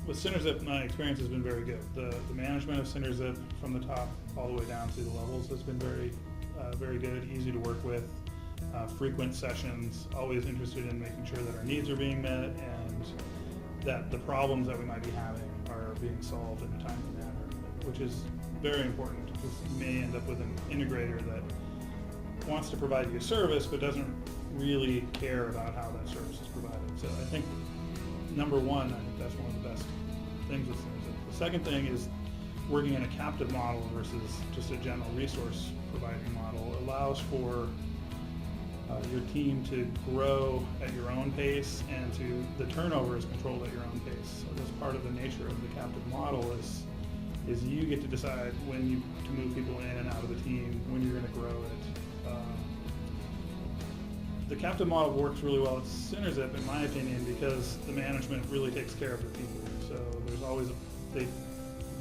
with Synerzip, my experience has been very good. The management of Synerzip from the top all the way down through the levels has been very good, easy to work with, frequent sessions, always interested in making sure that our needs are being met and that the problems that we might be having are being solved in a timely manner, which is very important because you may end up with an integrator that wants to provide you a service but doesn't really care about how that service is provided. So I think number one, I think that's one of the best things with Synerzip. The second thing is working in a captive model versus just a general resource providing model allows for your team to grow at your own pace, and the turnover is controlled at your own pace. So that's part of the nature of the captive model is you get to decide when to move people in and out of the team, when you're going to grow it. The captive model works really well at Synerzip, in my opinion, because the management really takes care of the people. So there's always they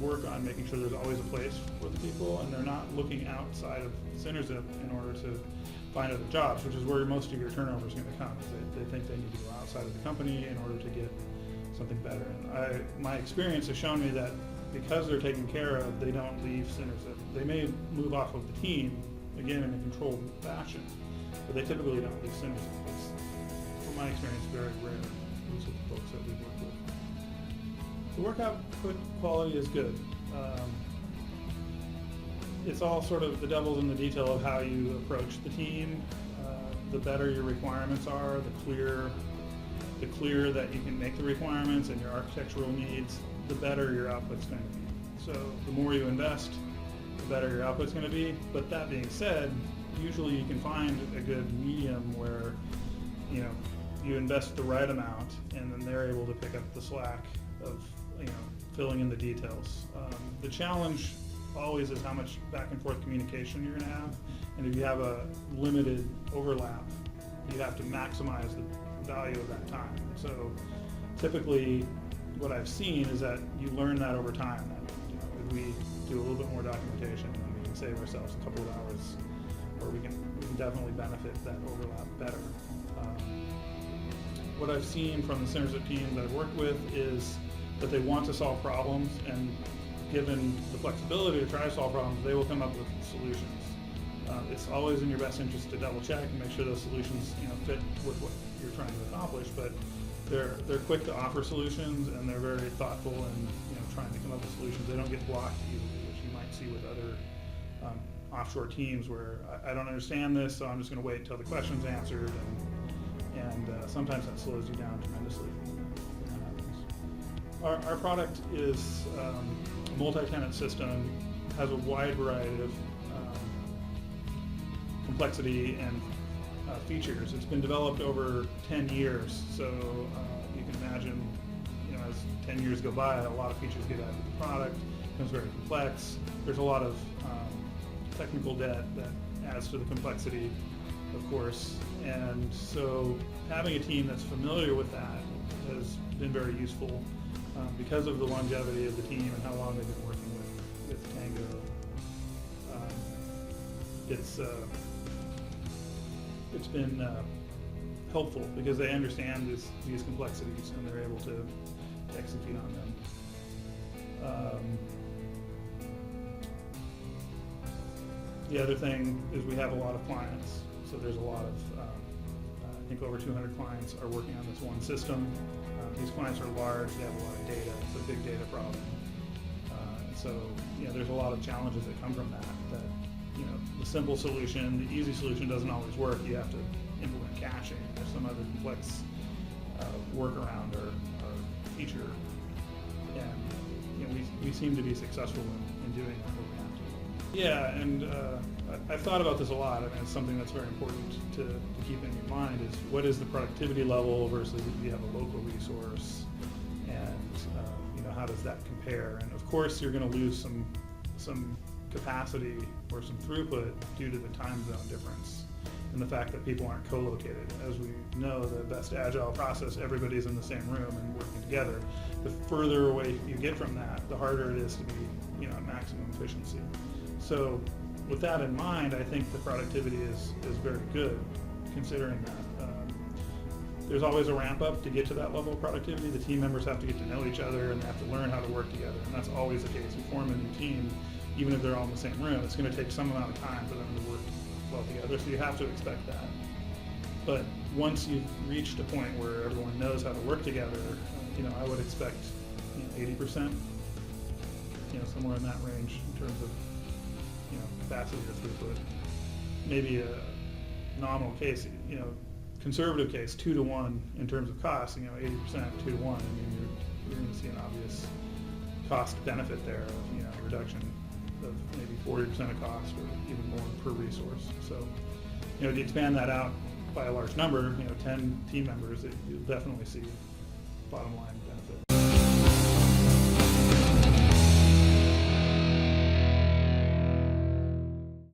work on making sure there's always a place for the people, and they're not looking outside of Synerzip in order to find other jobs, which is where most of your turnover is going to come. They think they need to go outside of the company in order to get something better. And my experience has shown me that because they're taken care of, they don't leave Synerzip. They may move off of the team, again, in a controlled fashion, but they typically don't leave Synerzip. It's, from my experience, very rare, at least with the folks that we've worked with. The work output quality is good. It's all sort of the devil's in the detail of how you approach the team. The better your requirements are, the clearer that you can make the requirements and your architectural needs, the better your output's going to be. So the more you invest, the better your output's going to be. But that being said, usually you can find a good medium where you invest the right amount, and then they're able to pick up the slack of filling in the details. The challenge always is how much back and forth communication you're going to have, and if you have a limited overlap, you have to maximize the value of that time. So typically what I've seen is that you learn that over time, that if we do a little bit more documentation, then we can save ourselves a couple of hours, or we can definitely benefit that overlap better. What I've seen from the Synerzip team that I've worked with is that they want to solve problems, and given the flexibility to try to solve problems, they will come up with solutions. It's always in your best interest to double check and make sure those solutions fit with what you're trying to accomplish, but they're quick to offer solutions, and they're very thoughtful in trying to come up with solutions. They don't get blocked easily, which you might see with other offshore teams where I don't understand this, so I'm just going to wait until the question's answered, and sometimes that slows you down tremendously. Our product is a multi-tenant system, has a wide variety of complexity and features. It's been developed over 10 years, so you can imagine, as 10 years go by, a lot of features get added to the product. It becomes very complex. There's a lot of technical debt that adds to the complexity, of course, and so having a team that's familiar with that has been very useful. Because of the longevity of the team and how long they've been working with Tangoe, it's been helpful because they understand these complexities and they're able to execute on them. The other thing is we have a lot of clients, so there's a lot of, I think over 200 clients are working on this one system. These clients are large, they have a lot of data, it's a big data problem. So there's a lot of challenges that come from that the simple solution, the easy solution doesn't always work. You have to implement caching or some other complex workaround or feature. And we seem to be successful in doing that what we have to. Yeah, and I've thought about this a lot. I mean, it's something that's very important to keep in your mind is what is the productivity level versus if you have a local resource, and how does that compare? And of course, you're going to lose some capacity or some throughput due to the time zone difference and the fact that people aren't co-located. As we know, the best Agile process, everybody's in the same room and working together. The further away you get from that, the harder it is to be at maximum efficiency. So with that in mind, I think the productivity is very good considering that. there's always a ramp up to get to that level of productivity. The team members have to get to know each other and they have to learn how to work together, and that's always the case. You form a new team, even if they're all in the same room, it's going to take some amount of time for them to work well together, so you have to expect that. But once you've reached a point where everyone knows how to work together, I would expect 80%, somewhere in that range in terms of capacity or throughput. Maybe a nominal case, conservative case, 2 to 1 in terms of cost, 80%, 2 to 1. I mean, you're going to see an obvious cost benefit there of, reduction of maybe 40% of cost or even more per resource. So, to expand that out by a large number, 10 team members, you'll definitely see bottom line